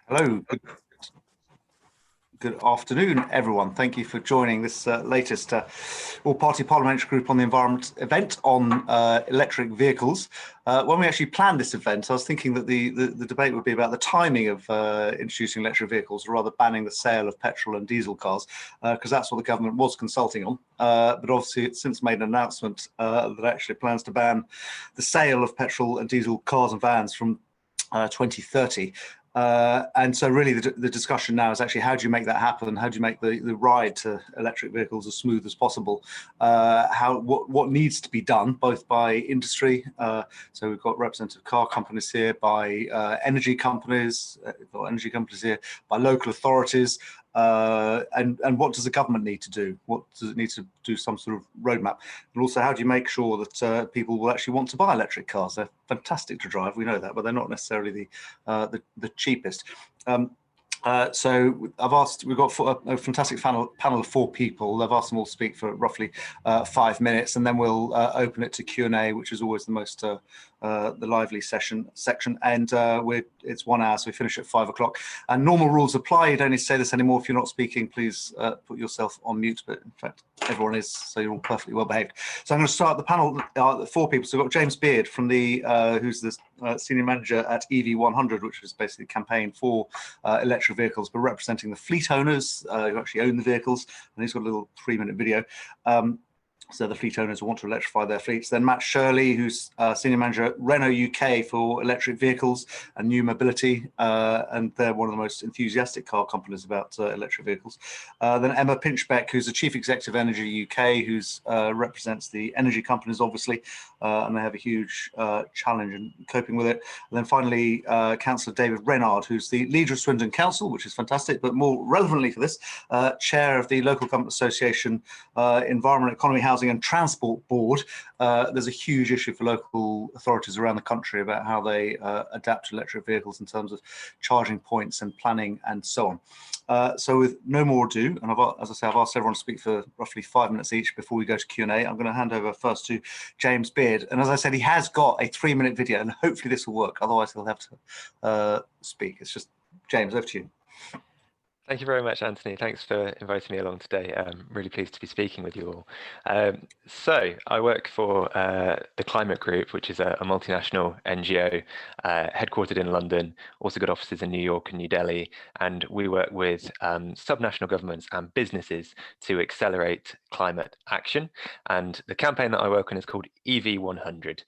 Hello, good afternoon, everyone. Thank you for joining this latest all-party parliamentary group on the environment event on electric vehicles. When we actually planned this event, I was thinking that the debate would be about the timing of introducing electric vehicles, or rather banning the sale of petrol and diesel cars, because that's what the government was consulting on. But obviously, it's since made an announcement that actually plans to ban the sale of petrol and diesel cars and vans from 2030. And so really the discussion now is actually how do you make that happen? How do you make the ride to electric vehicles as smooth as possible? What needs to be done both by industry, so we've got representative car companies here, by energy companies, we've got energy companies here, by local authorities, and what does the government need to do? What does it need to do, some sort of roadmap? And also, how do you make sure that people will actually want to buy electric cars? They're fantastic to drive, we know that, but they're not necessarily the cheapest. So we've got a fantastic panel of 4 people. I've asked them all to speak for roughly 5 minutes, and then we'll open it to Q&A, which is always the most the lively section. And it's 1 hour, so we finish at 5 o'clock. And normal rules apply. You don't need to say this anymore. If you're not speaking, please put yourself on mute. But in fact, everyone is, so you're all perfectly well behaved. So I'm going to start the panel. 4 people. So we've got James Beard from who's the senior manager at EV100, which is basically a campaign for electric vehicles, but representing the fleet owners who actually own the vehicles. And he's got a little 3-minute video. So the fleet owners want to electrify their fleets. Then Matt Shirley, who's senior manager at Renault UK for electric vehicles and new mobility, and they're one of the most enthusiastic car companies about electric vehicles. Then Emma Pinchbeck, who's the chief executive of Energy UK, who represents the energy companies, obviously, and they have a huge challenge in coping with it. And then finally, Councillor David Renard, who's the leader of Swindon Council, which is fantastic, but more relevantly for this, chair of the Local Government Association Environment, Economy, Housing and Transport Board. There's a huge issue for local authorities around the country about how they adapt to electric vehicles in terms of charging points and planning and so on. So with no more ado, and as I say, I've asked everyone to speak for roughly 5 minutes each before we go to Q&A. I'm going to hand over first to James Beard. And as I said, he has got a 3-minute video, and hopefully this will work. Otherwise, he'll have to speak. It's just, James, over to you. Thank you very much, Anthony. Thanks for inviting me along today. I'm really pleased to be speaking with you all. So I work for the Climate Group, which is a multinational NGO headquartered in London, also got offices in New York and New Delhi. And we work with subnational governments and businesses to accelerate climate action. And the campaign that I work on is called EV100.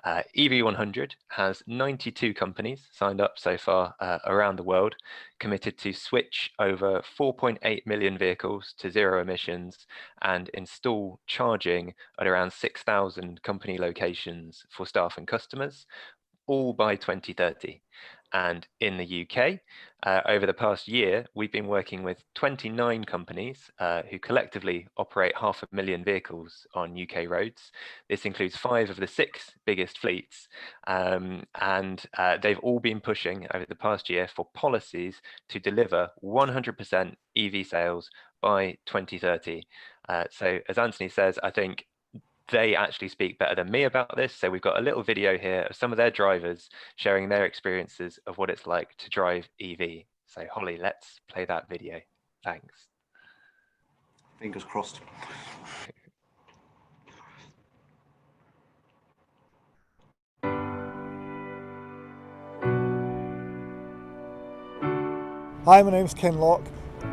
EV100 has 92 companies signed up so far around the world, committed to switch over 4.8 million vehicles to zero emissions and install charging at around 6,000 company locations for staff and customers, all by 2030. And in the UK, over the past year, we've been working with 29 companies who collectively operate 500,000 vehicles on UK roads. This includes 5 of the 6 biggest fleets, and they've all been pushing over the past year for policies to deliver 100% EV sales by 2030. So as Anthony says, I think they actually speak better than me about this. So we've got a little video here of some of their drivers sharing their experiences of what it's like to drive EV. So Holly, let's play that video. Thanks. Fingers crossed. Hi, my name's Ken Locke.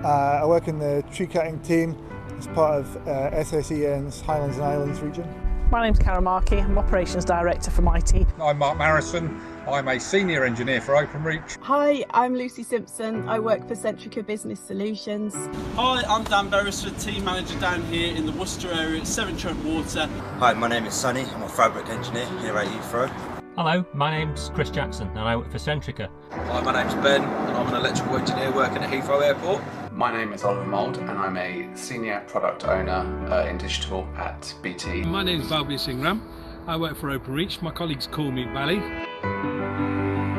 I work in the tree cutting team as part of SSEN's Highlands and Islands region. My name's Karen Markey, I'm Operations Director from IT. I'm Mark Marrison, I'm a Senior Engineer for OpenReach. Hi, I'm Lucy Simpson, I work for Centrica Business Solutions. Hi, I'm Dan Beresford, Team Manager down here in the Worcester area at Severn Trent Water. Hi, my name is Sonny, I'm a Fabric Engineer here at Heathrow. Hello, my name's Chris Jackson and I work for Centrica. Hi, my name's Ben and I'm an electrical engineer working at Heathrow Airport. My name is Oliver Mould and I'm a Senior Product Owner in Digital at BT. My name is Balbir Singram, I work for OpenReach, my colleagues call me Bally.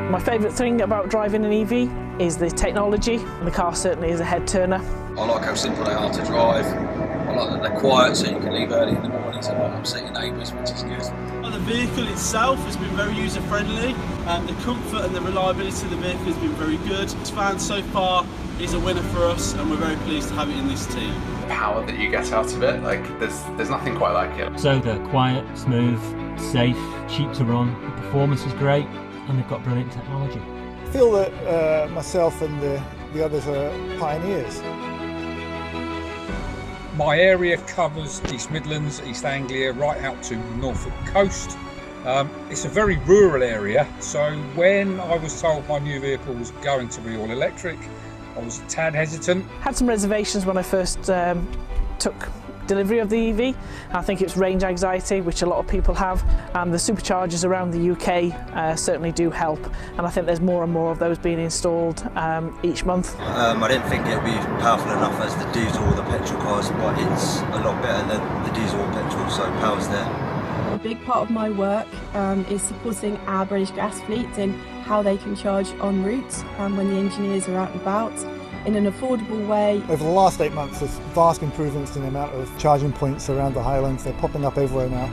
My favourite thing about driving an EV is the technology, and the car certainly is a head turner. I like how simple they are to drive, I like that they're quiet so you can leave early in the morning to upset your neighbours, which is good. Well, the vehicle itself has been very user friendly, and the comfort and the reliability of the vehicle has been very good. It's found so far is a winner for us, and we're very pleased to have it in this team. The power that you get out of it, like there's nothing quite like it. So they're quiet, smooth, safe, cheap to run, the performance is great, and they've got brilliant technology. I feel that myself and the others are pioneers. My area covers East Midlands, East Anglia, right out to Norfolk coast. It's a very rural area, so when I was told my new vehicle was going to be all electric, I was a tad hesitant. Had some reservations when I first took delivery of the EV. I think it's range anxiety, which a lot of people have, and the superchargers around the UK certainly do help, and I think there's more and more of those being installed each month. I didn't think it would be powerful enough as the diesel or the petrol cars, but it's a lot better than the diesel or petrol, so power's there. A big part of my work is supporting our British gas fleet in how they can charge en route when the engineers are out and about in an affordable way. Over the last 8 months, there's vast improvements in the amount of charging points around the Highlands. They're popping up everywhere now.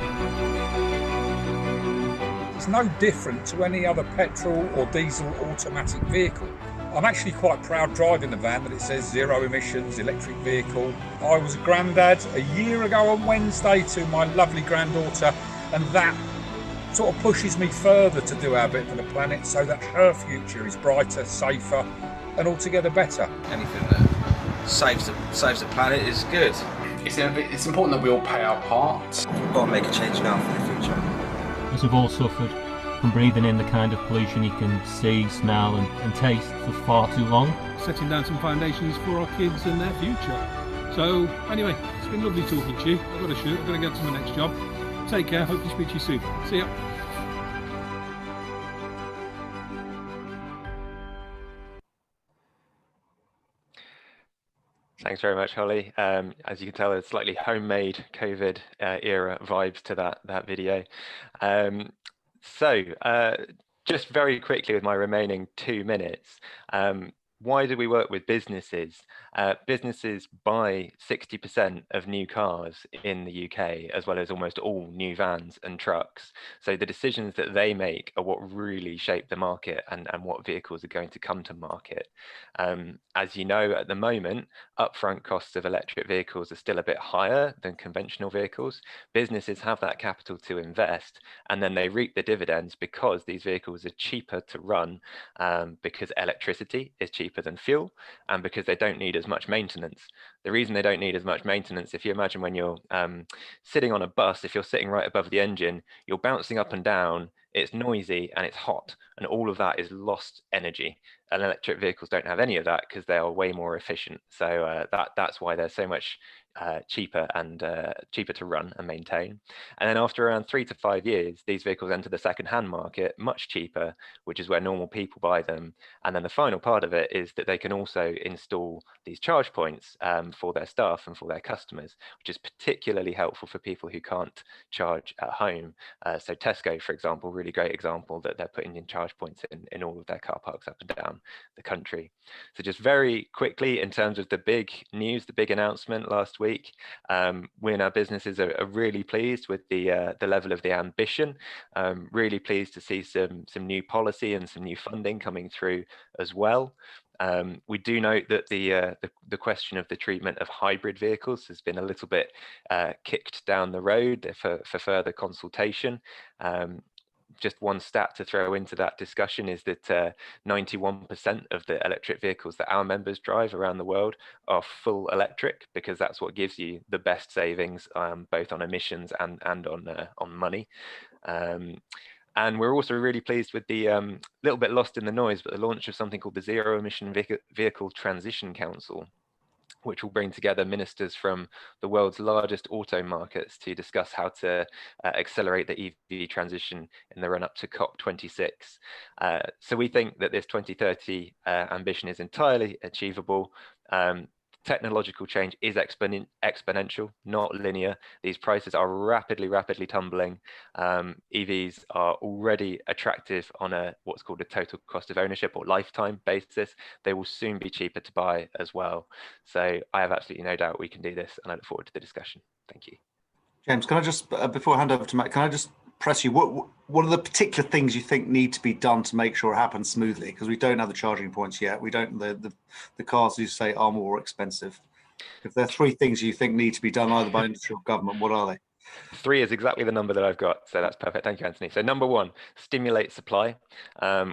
It's no different to any other petrol or diesel automatic vehicle. I'm actually quite proud driving the van that it says zero emissions, electric vehicle. I was a granddad a year ago on Wednesday to my lovely granddaughter, and that sort of pushes me further to do our bit for the planet so that her future is brighter, safer and altogether better. Anything that saves the planet is good. It's important that we all play our part. We've got to make a change now for the future. As we've all suffered from breathing in the kind of pollution you can see, smell and taste for far too long. Setting down some foundations for our kids and their future. So anyway, it's been lovely talking to you. I've got to shoot, I've got to get to my next job. Take care, hope to speak to you soon. See ya. Thanks very much, Holly. As you can tell, there's slightly homemade COVID era vibes to that video. Just very quickly with my remaining 2 minutes, why do we work with businesses? Businesses buy 60% of new cars in the UK, as well as almost all new vans and trucks. So the decisions that they make are what really shape the market and what vehicles are going to come to market. As you know, at the moment, upfront costs of electric vehicles are still a bit higher than conventional vehicles. Businesses have that capital to invest, and then they reap the dividends because these vehicles are cheaper to run, because electricity is cheaper than fuel, and because they don't need as much maintenance. The reason they don't need as much maintenance, if you imagine when you're sitting on a bus, if you're sitting right above the engine, you're bouncing up and down, it's noisy and it's hot, and all of that is lost energy. And electric vehicles don't have any of that because they are way more efficient. So that's why they're so much cheaper to run and maintain. And then after around 3 to 5 years, these vehicles enter the second-hand market much cheaper, which is where normal people buy them. And then the final part of it is that they can also install these charge points for their staff and for their customers, which is particularly helpful for people who can't charge at home. So Tesco, for example, really great example that they're putting in charge points in all of their car parks up and down the country. So just very quickly, in terms of the big news, the big announcement last week, we and our businesses are really pleased with the level of the ambition. Really pleased to see some new policy and some new funding coming through as well. We do note that the question of the treatment of hybrid vehicles has been a little bit kicked down the road for further consultation. Just one stat to throw into that discussion is that 91% of the electric vehicles that our members drive around the world are full electric, because that's what gives you the best savings, both on emissions and on money. And we're also really pleased with the little bit lost in the noise, but the launch of something called the Zero Emission Vehicle Transition Council, which will bring together ministers from the world's largest auto markets to discuss how to accelerate the EV transition in the run-up to COP26. So we think that this 2030 ambition is entirely achievable. Technological change is exponential, not linear. These prices are rapidly tumbling. EVs are already attractive on what's called a total cost of ownership or lifetime basis. They will soon be cheaper to buy as well. So I have absolutely no doubt we can do this, and I look forward to the discussion. Thank you. James, can I just, before I hand over to Matt, can I just press you? What are the particular things you think need to be done to make sure it happens smoothly? Because we don't have the charging points yet. We don't. The cars, you say, are more expensive. If there are 3 things you think need to be done either by industry or government, what are they? 3 is exactly the number that I've got, so that's perfect. Thank you, Anthony. So number 1, stimulate supply.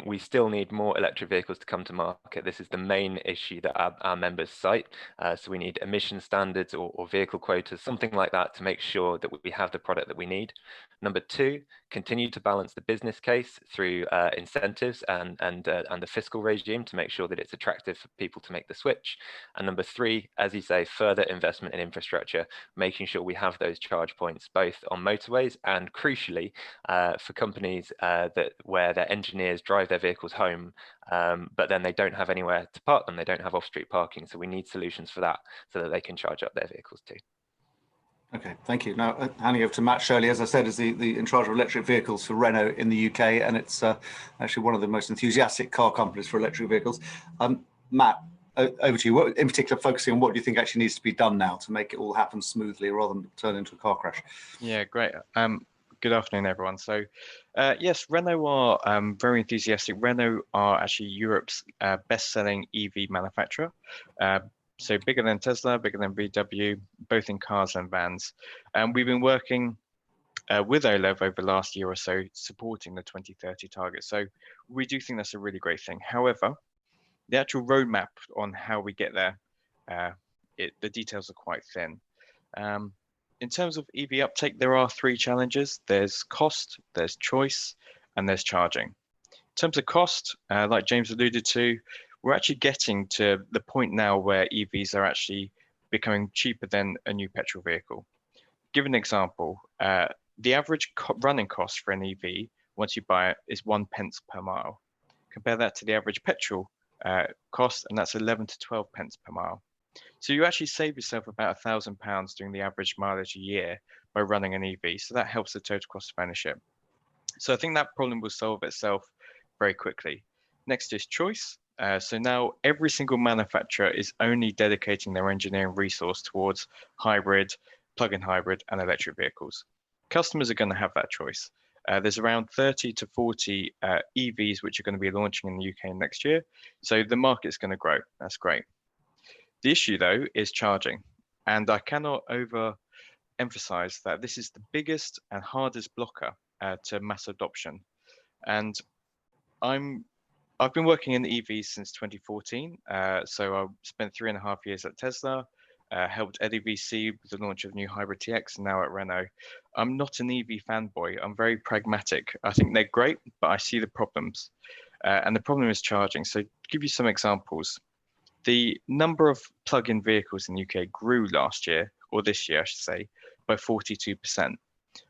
We still need more electric vehicles to come to market. This is the main issue that our members cite. So we need emission standards or vehicle quotas, something like that, to make sure that we have the product that we need. Number 2, continue to balance the business case through incentives and the fiscal regime to make sure that it's attractive for people to make the switch. And number 3, as you say, further investment in infrastructure, making sure we have those charge points both on motorways and, crucially, for companies where their engineers drive their vehicles home, but then they don't have anywhere to park them. They don't have off-street parking. So we need solutions for that so that they can charge up their vehicles too. Okay, thank you. Now, handing over to Matt. Shirley, as I said, is the in charge of electric vehicles for Renault in the UK, and it's actually one of the most enthusiastic car companies for electric vehicles. Matt, over to you. What, in particular, focusing on what do you think actually needs to be done now to make it all happen smoothly rather than turn into a car crash? Yeah, great. Good afternoon, everyone. So, yes, Renault are very enthusiastic. Renault are actually Europe's best-selling EV manufacturer. So bigger than Tesla, bigger than VW, both in cars and vans. And we've been working with OLEV over the last year or so, supporting the 2030 target. So we do think that's a really great thing. However, the actual roadmap on how we get there, the details are quite thin. In terms of EV uptake, there are 3 challenges. There's cost, there's choice, and there's charging. In terms of cost, like James alluded to, we're actually getting to the point now where EVs are actually becoming cheaper than a new petrol vehicle. Give an example, the average running cost for an EV, once you buy it, is 1 pence per mile. Compare that to the average petrol cost, and that's 11 to 12 pence per mile. So you actually save yourself about £1,000 doing the average mileage a year by running an EV. So that helps the total cost of ownership. So I think that problem will solve itself very quickly. Next is choice. So now every single manufacturer is only dedicating their engineering resource towards hybrid, plug-in hybrid, and electric vehicles. Customers are going to have that choice. There's around 30 to 40 EVs which are going to be launching in the UK next year. So the market's going to grow. That's great. The issue, though, is charging. And I cannot overemphasize that this is the biggest and hardest blocker to mass adoption. And I've been working in EVs since 2014. So I spent 3.5 years at Tesla, helped EdVC with the launch of new Hybrid TX, and now at Renault. I'm not an EV fanboy. I'm very pragmatic. I think they're great, but I see the problems. And the problem is charging. So to give you some examples, the number of plug-in vehicles in the UK grew last year, or this year, I should say, by 42%.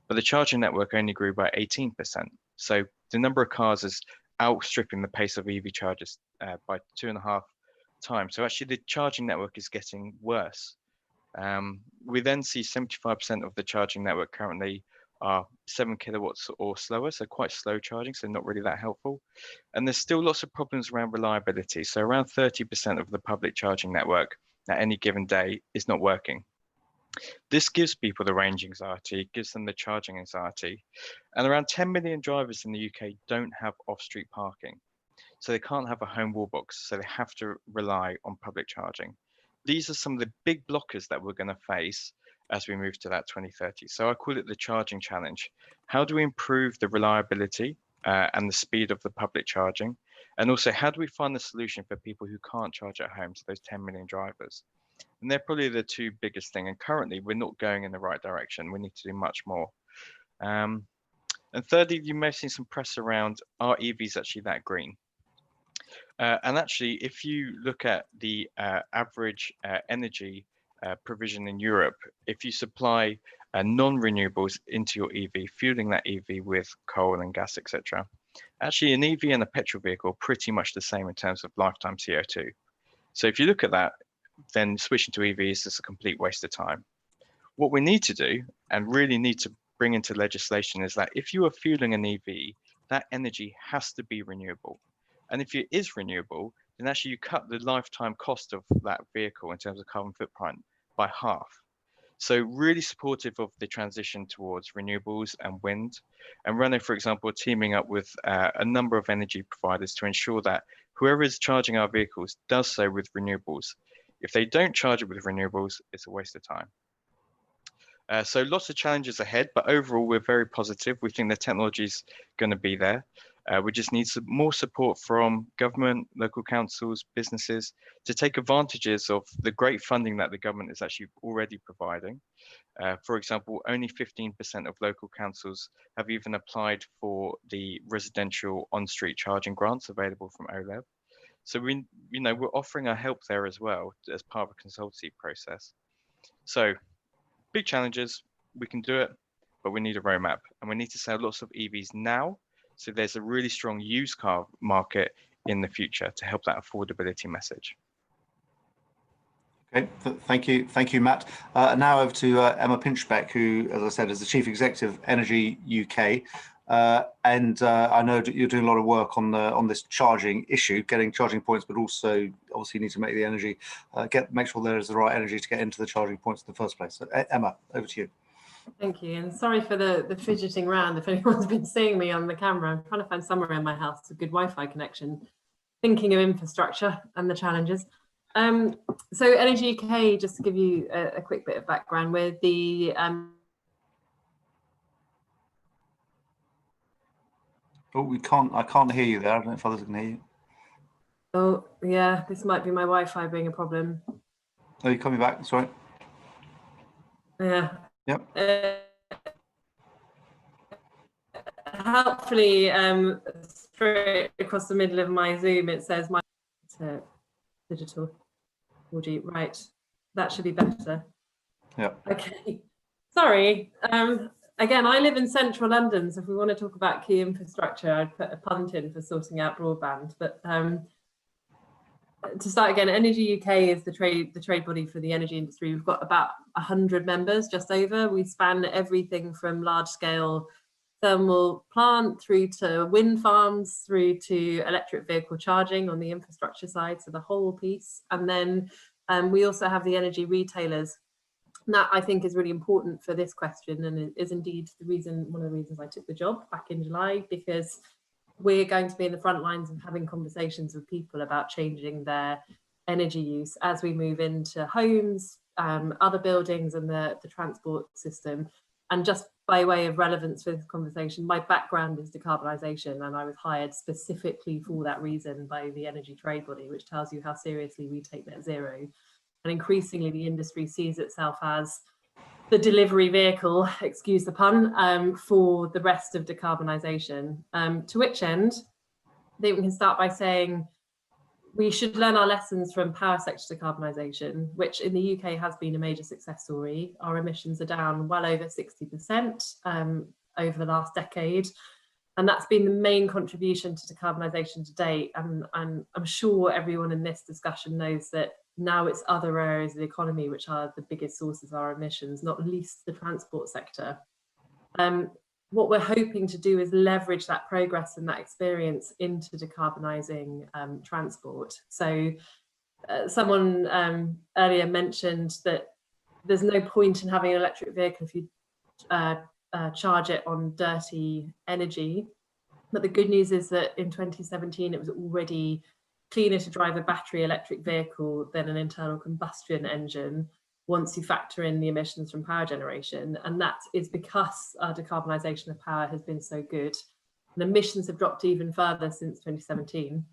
But the charging network only grew by 18%. So the number of cars is outstripping the pace of EV chargers by 2.5 times. So actually the charging network is getting worse. We then see 75% of the charging network currently are 7 kilowatts or slower, so quite slow charging, so not really that helpful. And there's still lots of problems around reliability. So around 30% of the public charging network at any given day is not working. This gives people the range anxiety, gives them the charging anxiety. And around 10 million drivers in the UK don't have off-street parking. So they can't have a home wall box, so they have to rely on public charging. These are some of the big blockers that we're going to face as we move to that 2030. So I call it the charging challenge. How do we improve the reliability and the speed of the public charging? And also, how do we find the solution for people who can't charge at home, so those 10 million drivers? And they're probably the 2 biggest things. And currently, we're not going in the right direction. We need to do much more. And thirdly, you may have seen some press around, are EVs actually that green? And actually, if you look at the average energy provision in Europe, if you supply non-renewables into your EV, fueling that EV with coal and gas, etc., actually an EV and a petrol vehicle are pretty much the same in terms of lifetime CO2. So if you look at that, then switching to EVs is a complete waste of time. What we need to do, and really need to bring into legislation, is that if you are fueling an EV, that energy has to be renewable. And if it is renewable, then actually you cut the lifetime cost of that vehicle in terms of carbon footprint by half. So really supportive of the transition towards renewables and wind. And Renault, for example, are teaming up with a number of energy providers to ensure that whoever is charging our vehicles does so with renewables. If they don't charge it with renewables, it's a waste of time. So lots of challenges ahead, but overall we're very positive. We think the technology is going to be there. We just need some more support from government, local councils, businesses to take advantages of the great funding that the government is actually already providing. For example, only 15% of local councils have even applied for the residential on-street charging grants available from OLEV. So we're offering our help there as well as part of a consultancy process. So big challenges, we can do it, but we need a roadmap and we need to sell lots of EVs now. So there's a really strong used car market in the future to help that affordability message. Okay, thank you, Matt. Now over to Emma Pinchbeck, who, as I said, is the Chief Executive Energy UK. And I know that you're doing a lot of work on this charging issue, getting charging points, but also obviously you need to make the energy, make sure there is the right energy to get into the charging points in the first place. So, Emma, over to you. Thank you, and sorry for the fidgeting around. If anyone's been seeing me on the camera, I'm trying to find somewhere in my house a good Wi-Fi connection, thinking of infrastructure and the challenges. So Energy UK, just to give you a quick bit of background, we're the Oh, I can't hear you there. I don't know if others can hear you. Oh, yeah, this might be my Wi-Fi being a problem. Oh, you're coming back, sorry. Yeah. Yep. Helpfully, straight across the middle of my Zoom, it says my digital audio. Right, that should be better. Yeah. Okay. Sorry. Again, I live in central London, so if we want to talk about key infrastructure, I'd put a punt in for sorting out broadband. But to start again, Energy UK is the trade body for the energy industry. We've got about 100 members, just over. We span everything from large-scale thermal plant through to wind farms, through to electric vehicle charging on the infrastructure side, so the whole piece. And then we also have the energy retailers. And that I think is really important for this question, and it is indeed one of the reasons I took the job back in July, because we're going to be in the front lines of having conversations with people about changing their energy use as we move into homes, other buildings and the transport system. And just by way of relevance for this conversation, my background is decarbonisation, and I was hired specifically for that reason by the energy trade body, which tells you how seriously we take net zero. And increasingly the industry sees itself as the delivery vehicle, excuse the pun, for the rest of decarbonisation. To which end, I think we can start by saying we should learn our lessons from power sector decarbonisation, which in the UK has been a major success story. Our emissions are down well over 60% over the last decade. And that's been the main contribution to decarbonisation to date. And I'm sure everyone in this discussion knows that now it's other areas of the economy which are the biggest sources of our emissions, not least the transport sector. What we're hoping to do is leverage that progress and that experience into decarbonising transport. So someone earlier mentioned that there's no point in having an electric vehicle if you charge it on dirty energy. But the good news is that in 2017, it was already cleaner to drive a battery electric vehicle than an internal combustion engine once you factor in the emissions from power generation. And that is because our decarbonisation of power has been so good. And emissions have dropped even further since 2017.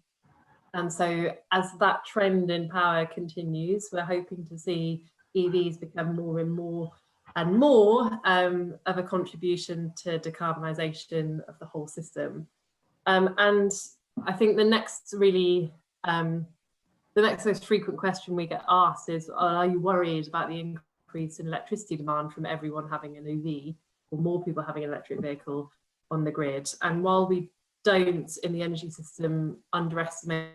And so as that trend in power continues, we're hoping to see EVs become more and more of a contribution to decarbonisation of the whole system. And I think the next most frequent question we get asked is, are you worried about the increase in electricity demand from everyone having an EV or more people having an electric vehicle on the grid? And while we don't in the energy system underestimate,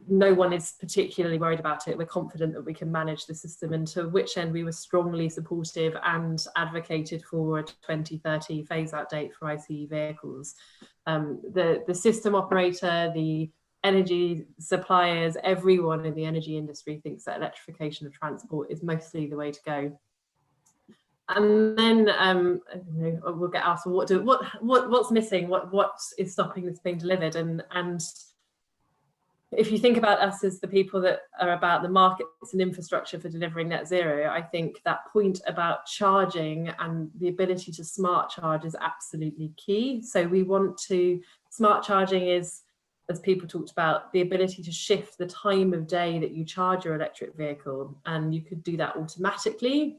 no one is particularly worried about it. We're confident that we can manage the system, and to which end we were strongly supportive and advocated for a 2030 phase out date for ICE vehicles. The system operator, the energy suppliers, everyone in the energy industry thinks that electrification of transport is mostly the way to go. And then we'll get asked, well, what's missing? What is stopping this being delivered? And if you think about us as the people that are about the markets and infrastructure for delivering net zero, I think that point about charging and the ability to smart charge is absolutely key. So we want to, smart charging is, as people talked about, the ability to shift the time of day that you charge your electric vehicle. And you could do that automatically.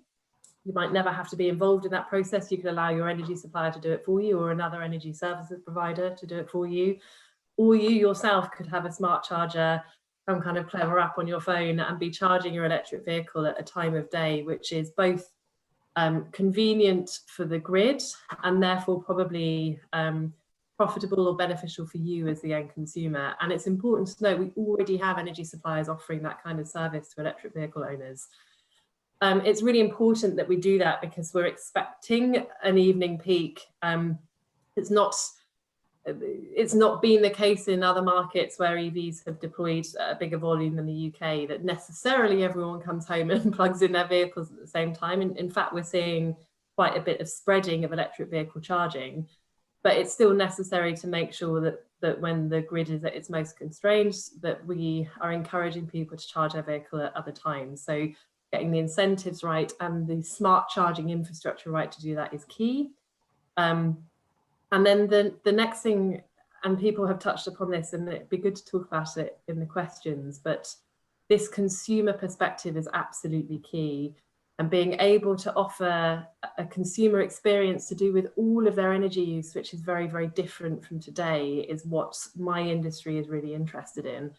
You might never have to be involved in that process. You could allow your energy supplier to do it for you, or another energy services provider to do it for you. Or you yourself could have a smart charger, some kind of clever app on your phone, and be charging your electric vehicle at a time of day, which is both convenient for the grid and therefore probably profitable or beneficial for you as the end consumer. And it's important to know we already have energy suppliers offering that kind of service to electric vehicle owners. It's really important that we do that because we're expecting an evening peak. It's not been the case in other markets where EVs have deployed a bigger volume than the UK, that necessarily everyone comes home and plugs in their vehicles at the same time. In fact, we're seeing quite a bit of spreading of electric vehicle charging, but it's still necessary to make sure that when the grid is at its most constrained, that we are encouraging people to charge their vehicle at other times. So getting the incentives right and the smart charging infrastructure right to do that is key. And then the next thing, and people have touched upon this, and it'd be good to talk about it in the questions, but this consumer perspective is absolutely key. And being able to offer a consumer experience to do with all of their energy use, which is very, very different from today, is what my industry is really interested in.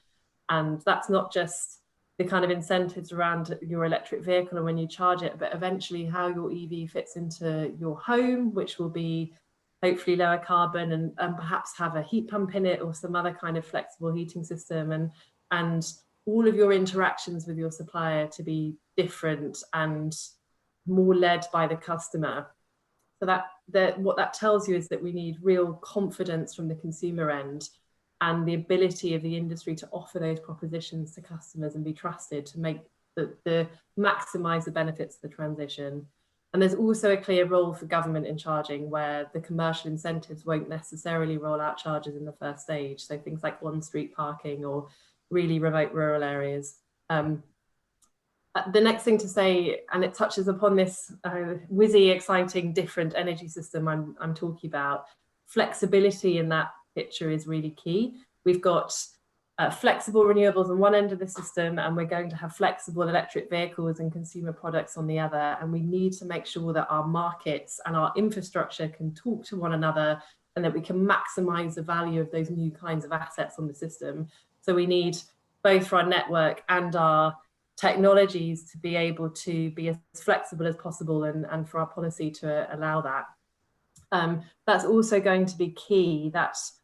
And that's not just the kind of incentives around your electric vehicle and when you charge it, but eventually how your EV fits into your home, which will be hopefully lower carbon and perhaps have a heat pump in it or some other kind of flexible heating system, and all of your interactions with your supplier to be different and more led by the customer. So what that tells you is that we need real confidence from the consumer end and the ability of the industry to offer those propositions to customers and be trusted to make maximize the benefits of the transition. And there's also a clear role for government in charging, where the commercial incentives won't necessarily roll out chargers in the first stage. So things like on-street parking or really remote rural areas. The next thing to say, and it touches upon this whizzy, exciting, different energy system I'm talking about, flexibility in that picture is really key. We've got flexible renewables on one end of the system, and we're going to have flexible electric vehicles and consumer products on the other. And we need to make sure that our markets and our infrastructure can talk to one another and that we can maximize the value of those new kinds of assets on the system. So we need both for our network and our technologies to be able to be as flexible as possible, and for our policy to allow that. That's also going to be key. That's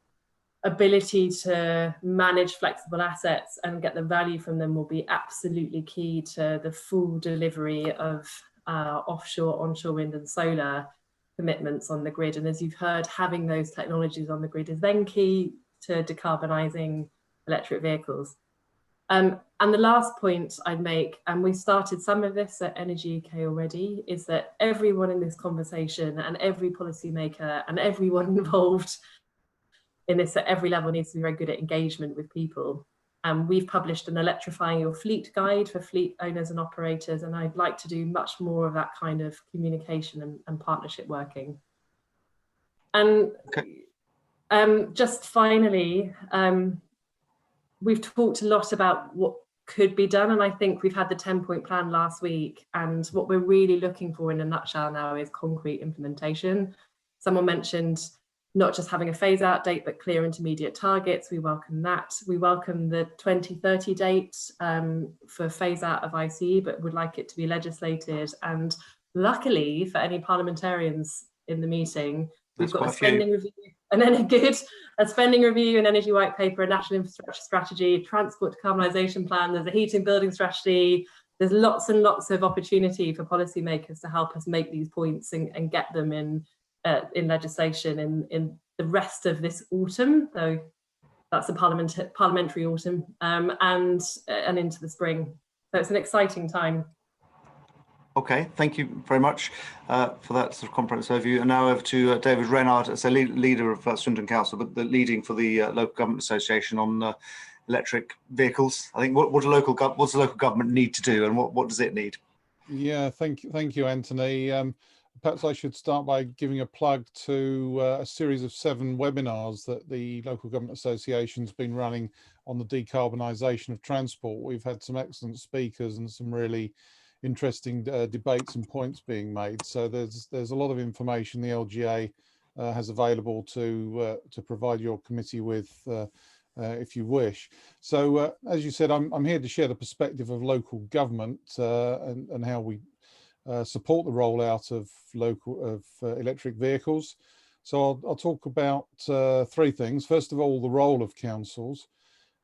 ability to manage flexible assets and get the value from them will be absolutely key to the full delivery of offshore, onshore wind and solar commitments on the grid. And as you've heard, having those technologies on the grid is then key to decarbonising electric vehicles. And the last point I'd make, and we started some of this at Energy UK already, is that everyone in this conversation and every policymaker and everyone involved in this at every level needs to be very good at engagement with people. We've published an Electrifying Your Fleet guide for fleet owners and operators, and I'd like to do much more of that kind of communication and partnership working. And just finally, we've talked a lot about what could be done, and I think we've had the 10-point plan last week, and what we're really looking for in a nutshell now is concrete implementation. Someone mentioned not just having a phase out date, but clear intermediate targets. We welcome that. We welcome the 2030 date for phase out of ICE, but would like it to be legislated. And luckily for any parliamentarians in the meeting, we've got a spending review, and then a spending review, an energy white paper, a national infrastructure strategy, transport decarbonisation plan. There's a heating building strategy. There's lots and lots of opportunity for policymakers to help us make these points and get them in legislation in the rest of this autumn, though that's the parliamentary autumn, and into the spring. So it's an exciting time. Okay, thank you very much for that sort of comprehensive overview. And now over to David Renard, as a leader of Swindon Council, but the leading for the Local Government Association on electric vehicles. I think what does the local government need to do, and what does it need? Yeah, thank you, Anthony. Perhaps I should start by giving a plug to a series of 7 webinars that the Local Government Association's been running on the decarbonisation of transport. We've had some excellent speakers and some really interesting debates and points being made. So there's a lot of information the LGA has available to provide your committee with if you wish. So as you said, I'm here to share the perspective of local government and how we support the rollout of electric vehicles. So I'll talk about 3 things. First of all, the role of councils.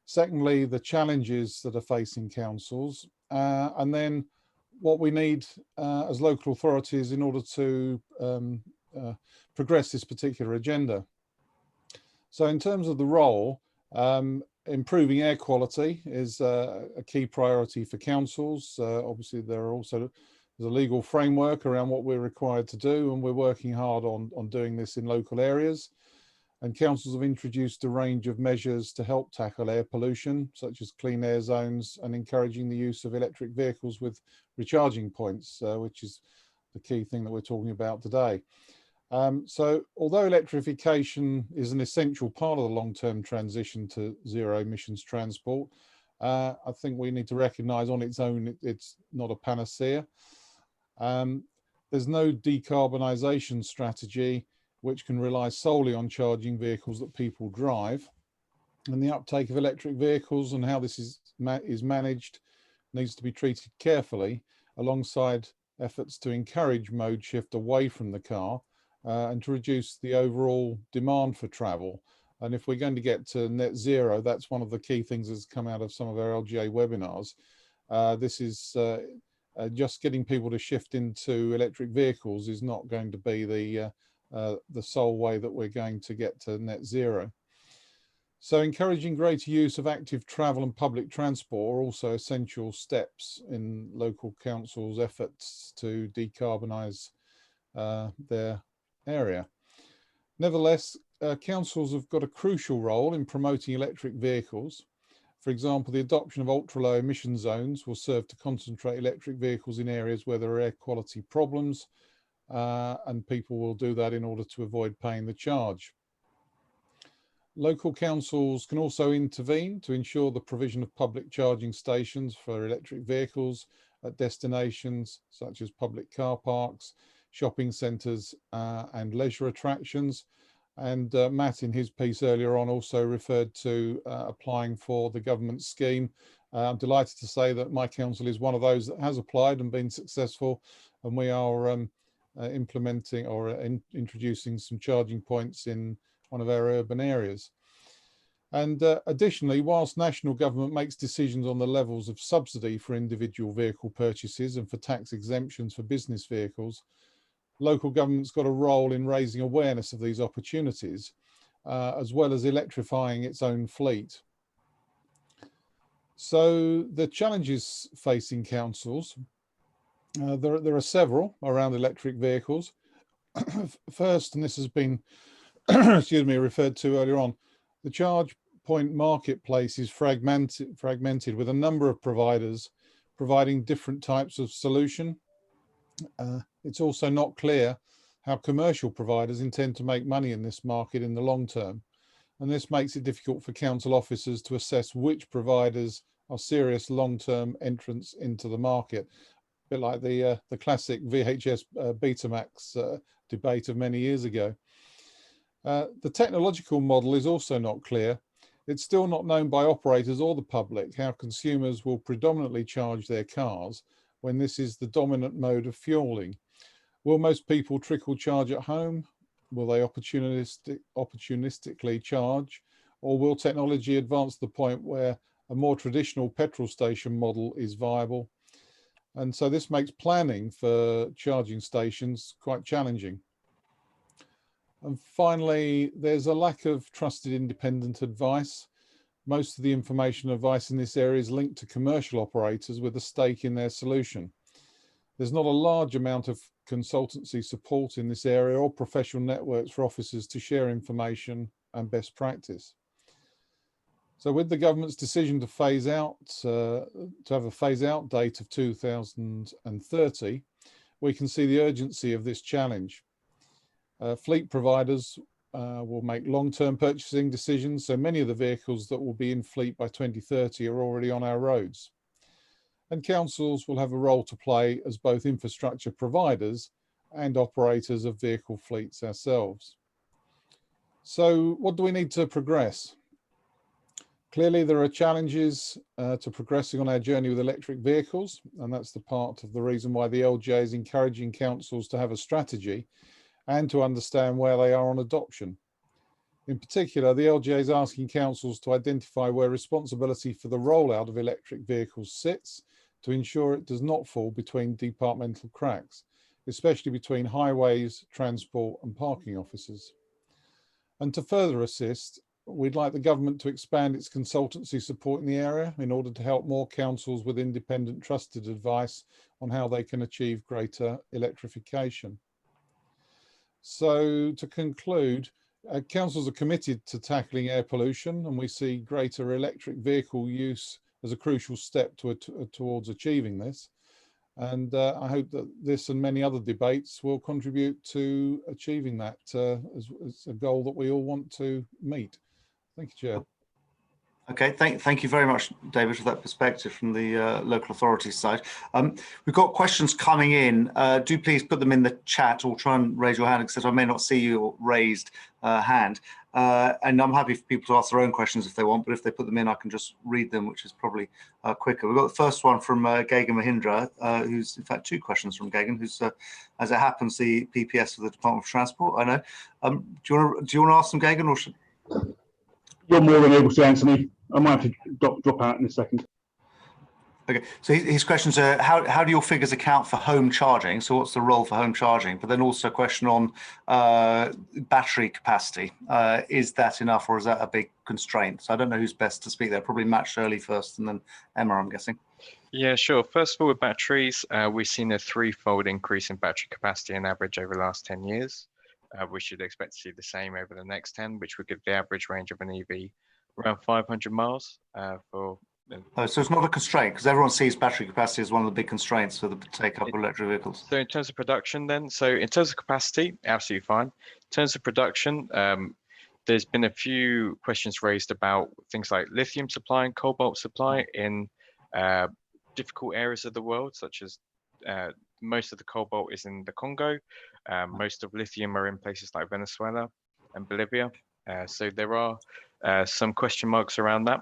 Secondly, the challenges that are facing councils, and then what we need as local authorities in order to progress this particular agenda. So in terms of the role, improving air quality is a key priority for councils. Obviously, there's a legal framework around what we're required to do, and we're working hard on doing this in local areas. And councils have introduced a range of measures to help tackle air pollution, such as clean air zones and encouraging the use of electric vehicles with recharging points, which is the key thing that we're talking about today. So although electrification is an essential part of the long-term transition to zero emissions transport, I think we need to recognise on its own it's not a panacea. There's no decarbonisation strategy which can rely solely on charging vehicles that people drive. And the uptake of electric vehicles and how this is managed needs to be treated carefully alongside efforts to encourage mode shift away from the car and to reduce the overall demand for travel. And if we're going to get to net zero, that's one of the key things that's come out of some of our LGA webinars. This is just getting people to shift into electric vehicles is not going to be the sole way that we're going to get to net zero. So encouraging greater use of active travel and public transport are also essential steps in local councils' efforts to decarbonise their area. Nevertheless, councils have got a crucial role in promoting electric vehicles. For example, the adoption of ultra-low emission zones will serve to concentrate electric vehicles in areas where there are air quality problems, and people will do that in order to avoid paying the charge. Local councils can also intervene to ensure the provision of public charging stations for electric vehicles at destinations such as public car parks, shopping centres and leisure attractions. And Matt, in his piece earlier on, also referred to applying for the government scheme. I'm delighted to say that my council is one of those that has applied and been successful, and we are implementing or introducing some charging points in one of our urban areas. And additionally, whilst national government makes decisions on the levels of subsidy for individual vehicle purchases and for tax exemptions for business vehicles, local government's got a role in raising awareness of these opportunities, as well as electrifying its own fleet. So the challenges facing councils, there are several around electric vehicles. First, and this has been excuse me, referred to earlier on, the charge point marketplace is fragmented with a number of providers providing different types of solution. It's also not clear how commercial providers intend to make money in this market in the long term. And this makes it difficult for council officers to assess which providers are serious long-term entrants into the market. A bit like the classic VHS Betamax debate of many years ago. The technological model is also not clear. It's still not known by operators or the public how consumers will predominantly charge their cars when this is the dominant mode of fueling. Will most people trickle charge at home? Will they opportunistically charge? Or will technology advance to the point where a more traditional petrol station model is viable? And so this makes planning for charging stations quite challenging. And finally, there's a lack of trusted independent advice. Most of the information and advice in this area is linked to commercial operators with a stake in their solution. There's not a large amount of consultancy support in this area or professional networks for officers to share information and best practice. So with the government's decision to phase out, to have a phase out date of 2030, we can see the urgency of this challenge. Fleet providers will make long-term purchasing decisions, so many of the vehicles that will be in fleet by 2030 are already on our roads. And councils will have a role to play as both infrastructure providers and operators of vehicle fleets ourselves. So what do we need to progress? Clearly, there are challenges to progressing on our journey with electric vehicles, and that's the part of the reason why the LGA is encouraging councils to have a strategy and to understand where they are on adoption. In particular, the LGA is asking councils to identify where responsibility for the rollout of electric vehicles sits to ensure it does not fall between departmental cracks, especially between highways, transport and parking officers. And to further assist, we'd like the government to expand its consultancy support in the area in order to help more councils with independent trusted advice on how they can achieve greater electrification. So to conclude, councils are committed to tackling air pollution, and we see greater electric vehicle use as a crucial step towards achieving this. And I hope that this and many other debates will contribute to achieving that as a goal that we all want to meet. Thank you, Chair. Okay, thank you very much, David, for that perspective from the local authorities side. We've got questions coming in. Do please put them in the chat or try and raise your hand, because I may not see your raised hand. And I'm happy for people to ask their own questions if they want, but if they put them in, I can just read them, which is probably quicker. We've got the first one from Gagan Mahindra, who's in fact two questions from Gagan, who's, as it happens, the PPS for the Department of Transport. I know. Do you want to ask them, Gagan, or should? You're more than able to, Anthony. I might have to drop out in a second. Okay, so his questions are, how do your figures account for home charging? So what's the role for home charging? But then also a question on battery capacity. Is that enough, or is that a big constraint? So I don't know who's best to speak there. Probably Matt, Shirley first, and then Emma, I'm guessing. Yeah, sure. First of all, with batteries, we've seen a threefold increase in battery capacity on average over the last 10 years. We should expect to see the same over the next 10, which would give the average range of an EV around 500 miles for. Oh, so it's not a constraint, because everyone sees battery capacity as one of the big constraints for the take-up of electric vehicles. So in terms of production then, so in terms of capacity, absolutely fine. In terms of production, there's been a few questions raised about things like lithium supply and cobalt supply in difficult areas of the world, such as most of the cobalt is in the Congo. Most of lithium are in places like Venezuela and Bolivia. So there are some question marks around that.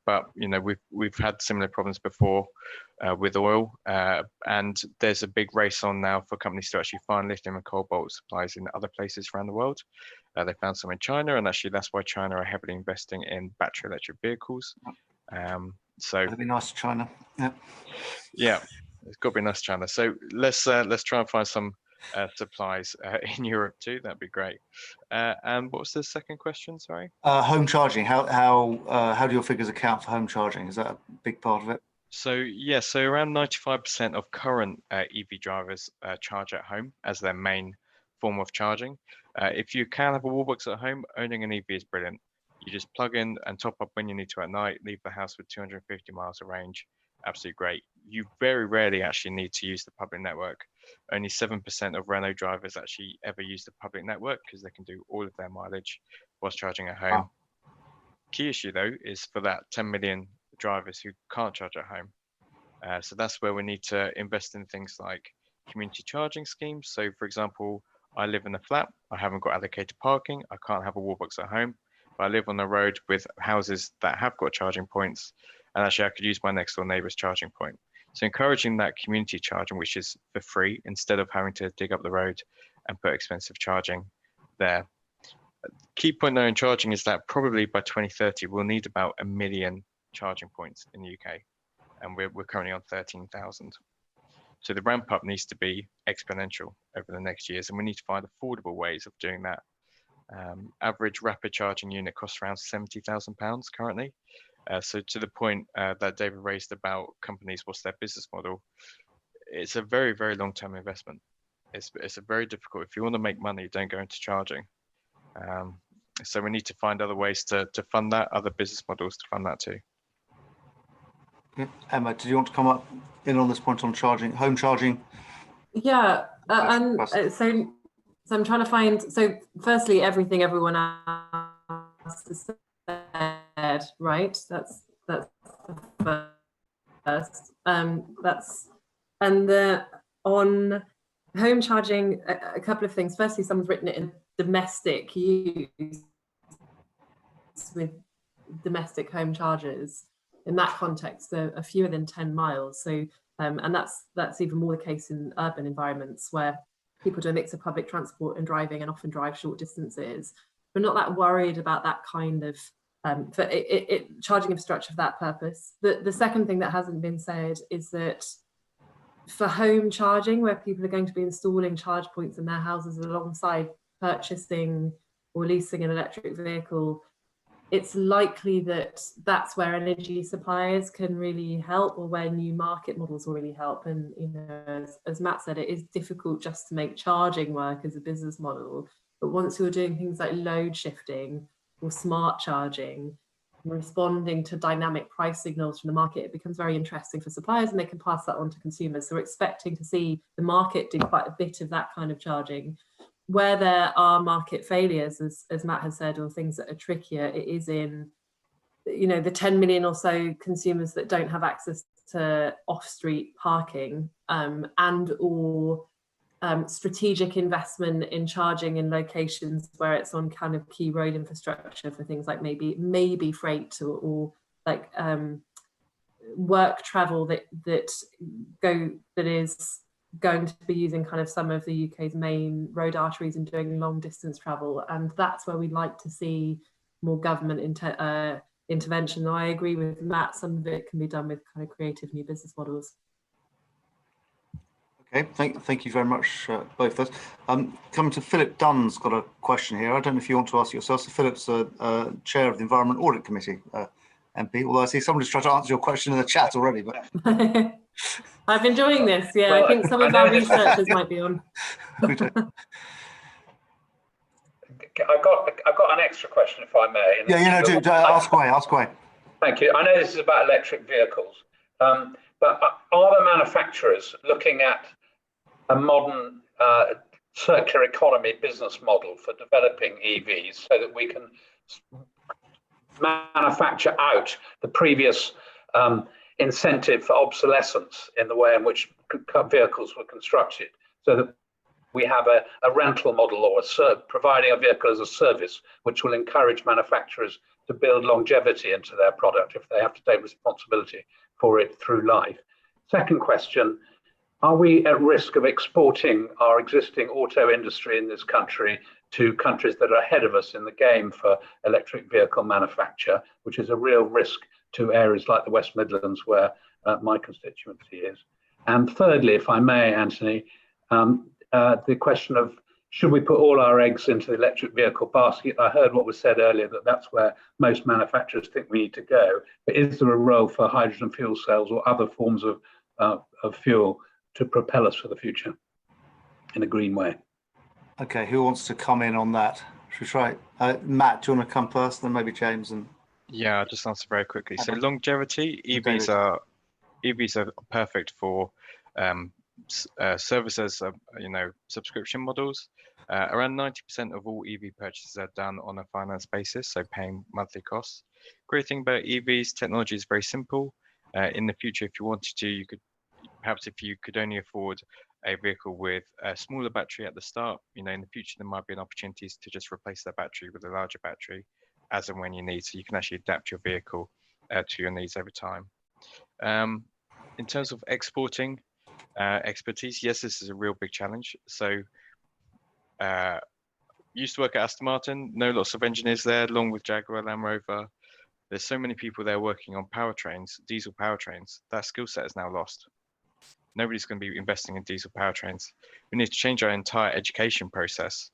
But you know, we've had similar problems before with oil, and there's a big race on now for companies to actually find lithium and cobalt supplies in other places around the world. They found some in China, and actually that's why China are heavily investing in battery electric vehicles. So that'd be nice, China. Yeah. Yeah, it's got to be nice, China. So let's try and find some supplies in Europe too. That'd be great. And what was the second question? Sorry. Home charging. How do your figures account for home charging? Is that a big part of it? So yeah, so around 95% of current EV drivers charge at home as their main form of charging. If you can have a wall box at home, owning an EV is brilliant. You just plug in and top up when you need to at night. Leave the house with 250 miles of range. Absolutely great. You very rarely actually need to use the public network. Only 7% of Renault drivers actually ever use the public network because they can do all of their mileage whilst charging at home. Key issue though is for that 10 million drivers who can't charge at home. So that's where we need to invest in things like community charging schemes. So for example, I live in a flat, I haven't got allocated parking, I can't have a wall box at home, but I live on a road with houses that have got charging points, and actually I could use my next door neighbor's charging point. So encouraging that community charging, which is for free, instead of having to dig up the road and put expensive charging there. Key point though in charging is that probably by 2030, we'll need about 1 million charging points in the UK, and we're currently on 13,000. So the ramp up needs to be exponential over the next years, and we need to find affordable ways of doing that. Average rapid charging unit costs around £70,000 currently. So to the point that David raised about companies, what's their business model? It's a very, very long-term investment. It's a very difficult. If you want to make money, don't go into charging. So we need to find other ways to fund that, other business models to fund that too. Emma, did you want to come up in on this point on charging, home charging? Yeah, so I'm trying to find. So firstly, everything everyone else said, right? That's the first. On home charging, a couple of things. Firstly, someone's written it in domestic use with domestic home chargers. In that context, are fewer than 10 miles. So, and that's even more the case in urban environments where people do a mix of public transport and driving and often drive short distances. We're not that worried about that kind of charging infrastructure for that purpose. The second thing that hasn't been said is that for home charging, where people are going to be installing charge points in their houses alongside purchasing or leasing an electric vehicle, it's likely that that's where energy suppliers can really help, or where new market models will really help. And as Matt said, it is difficult just to make charging work as a business model. But once you're doing things like load shifting or smart charging, responding to dynamic price signals from the market, it becomes very interesting for suppliers, and they can pass that on to consumers. So we're expecting to see the market do quite a bit of that kind of charging. Where there are market failures, as Matt has said, or things that are trickier, it is in, the 10 million or so consumers that don't have access to off-street parking, and or strategic investment in charging in locations where it's on kind of key road infrastructure for things like maybe freight or like work travel that is going to be using kind of some of the UK's main road arteries and doing long distance travel. And that's where we'd like to see more government intervention. Though I agree with Matt, some of it can be done with kind of creative new business models. Okay, thank you very much, both of us. Coming to Philip Dunn's got a question here. I don't know if you want to ask yourself. So Philip's chair of the Environment Audit Committee, MP, although I see somebody's trying to answer your question in the chat already. But I've been enjoying this. Yeah, well, I think some of our researchers might be on. I've got an extra question, if I may. Yeah, ask away. Thank you. I know this is about electric vehicles, but are the manufacturers looking at a modern circular economy business model for developing EVs so that we can manufacture out the previous incentive for obsolescence in the way in which vehicles were constructed, so that we have a rental model or providing a vehicle as a service, which will encourage manufacturers to build longevity into their product if they have to take responsibility for it through life. Second question, are we at risk of exporting our existing auto industry in this country to countries that are ahead of us in the game for electric vehicle manufacture, which is a real risk to areas like the West Midlands, where my constituency is? And thirdly, if I may, Anthony, the question of, should we put all our eggs into the electric vehicle basket? I heard what was said earlier, that that's where most manufacturers think we need to go. But is there a role for hydrogen fuel cells or other forms of fuel to propel us for the future in a green way? Okay, who wants to come in on that? Should we try? Matt, do you want to come first, then maybe James? And yeah, I'll just answer very quickly. So longevity, EVs are perfect for services, subscription models. Around 90% of all EV purchases are done on a finance basis, so paying monthly costs. Great thing about EVs, technology is very simple. In the future, if you wanted to, you could, perhaps if you could only afford a vehicle with a smaller battery at the start, in the future there might be an opportunity to just replace that battery with a larger battery as and when you need, so you can actually adapt your vehicle to your needs over time. In terms of exporting expertise, yes, this is a real big challenge. So used to work at Aston Martin, know lots of engineers there, along with Jaguar Land Rover. There's so many people there working on powertrains, diesel powertrains. That skill set is now lost. Nobody's going to be investing in diesel powertrains. We need to change our entire education process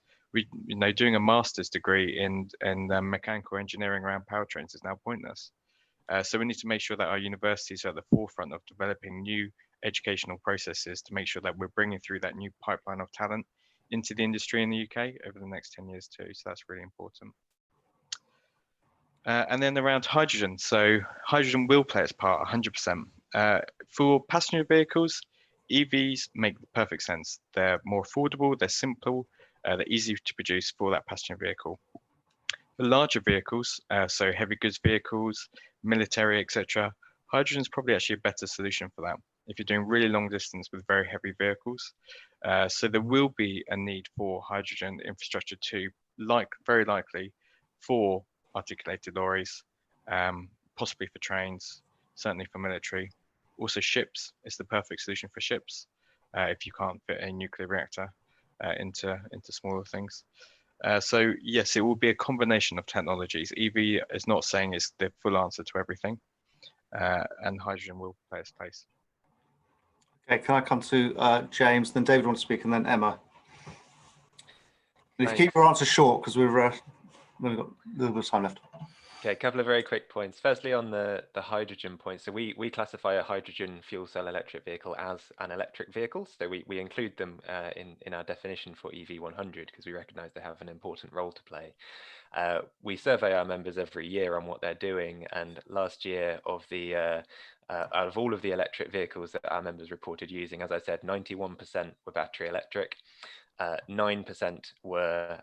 doing a master's degree in mechanical engineering around powertrains is now pointless. So we need to make sure that our universities are at the forefront of developing new educational processes to make sure that we're bringing through that new pipeline of talent into the industry in the UK over the next 10 years too. So that's really important. And then around hydrogen. So hydrogen will play its part 100%. For passenger vehicles, EVs make perfect sense. They're more affordable, they're simple, they're easy to produce for that passenger vehicle. For larger vehicles, so heavy goods vehicles, military, etc., hydrogen is probably actually a better solution for that if you're doing really long distance with very heavy vehicles. So there will be a need for hydrogen infrastructure too, very likely for articulated lorries, possibly for trains, certainly for military. Also ships is the perfect solution for ships if you can't fit a nuclear reactor into smaller things. So yes, it will be a combination of technologies. EV is not saying it's the full answer to everything, and hydrogen will play its place. Okay, can I come to James, then David wants to speak, and then Emma. If you keep your answers short, because we've got a little bit of time left. Okay, a couple of very quick points. Firstly, on the hydrogen point, so we classify a hydrogen fuel cell electric vehicle as an electric vehicle. So we include them in our definition for EV100 because we recognise they have an important role to play. We survey our members every year on what they're doing, and last year out of all of the electric vehicles that our members reported using, as I said, 91% were battery electric, 9% were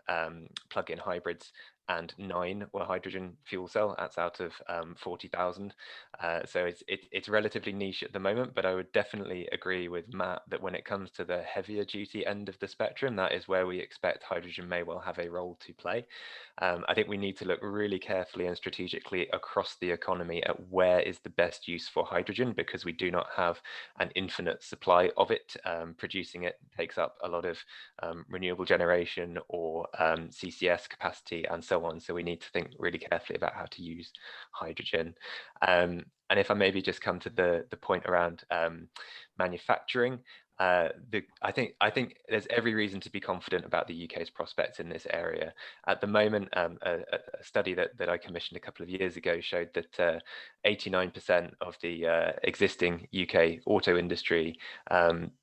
plug-in hybrids, and 9 were hydrogen fuel cell. That's out of 40,000. So it's relatively niche at the moment, but I would definitely agree with Matt that when it comes to the heavier duty end of the spectrum, that is where we expect hydrogen may well have a role to play. I think we need to look really carefully and strategically across the economy at where is the best use for hydrogen, because we do not have an infinite supply of it. Producing it takes up a lot of renewable generation or CCS capacity and so on. So we need to think really carefully about how to use hydrogen. And if I maybe just come to the point around manufacturing, I think there's every reason to be confident about the UK's prospects in this area. At the moment, a study that I commissioned a couple of years ago showed that 89% of the existing UK auto industry,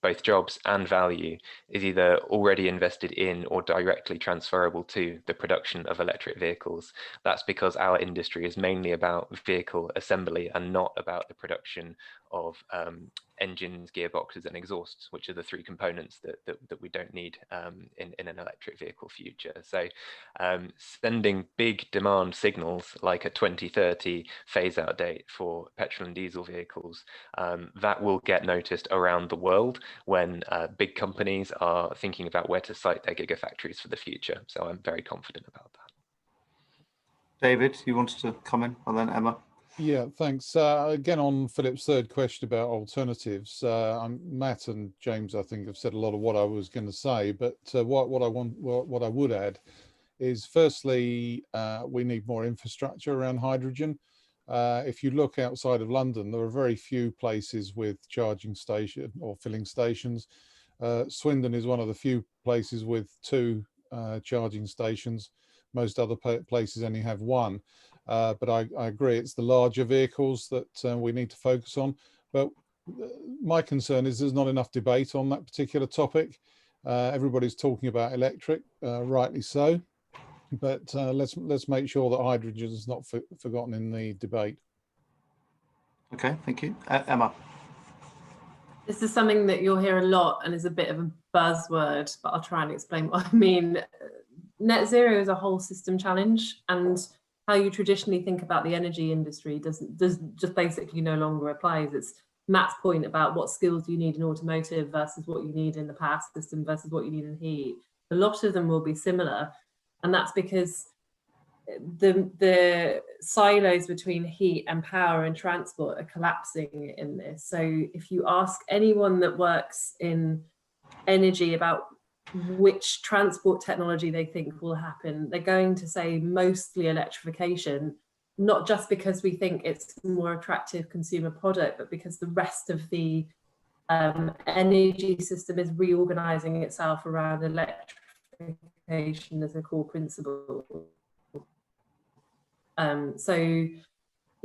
both jobs and value, is either already invested in or directly transferable to the production of electric vehicles. That's because our industry is mainly about vehicle assembly and not about the production of engines, gearboxes and exhausts, which are the 3 components that we don't need in an electric vehicle future. So sending big demand signals like a 2030 phase out date for petrol and diesel vehicles, that will get noticed around the world when big companies are thinking about where to site their gigafactories for the future. So I'm very confident about that. David, you wanted to comment, and then Emma. Yeah, thanks. Again, on Philip's third question about alternatives, Matt and James, I think, have said a lot of what I was going to say. But what I would add is, firstly, we need more infrastructure around hydrogen. If you look outside of London, there are very few places with charging station or filling stations. Swindon is one of the few places with 2 charging stations. Most other places only have 1. But I agree, it's the larger vehicles that we need to focus on. But my concern is there's not enough debate on that particular topic. Everybody's talking about electric, rightly so. But let's make sure that hydrogen is not forgotten in the debate. Okay, thank you. Emma. This is something that you'll hear a lot and is a bit of a buzzword, but I'll try and explain what I mean. Net zero is a whole system challenge, and how you traditionally think about the energy industry does just basically no longer applies. It's Matt's point about what skills do you need in automotive versus what you need in the power system versus what you need in heat. A lot of them will be similar, and that's because the silos between heat and power and transport are collapsing in this. So if you ask anyone that works in energy about which transport technology they think will happen, they're going to say mostly electrification, not just because we think it's a more attractive consumer product, but because the rest of the energy system is reorganizing itself around electrification. electrification as a core principle. So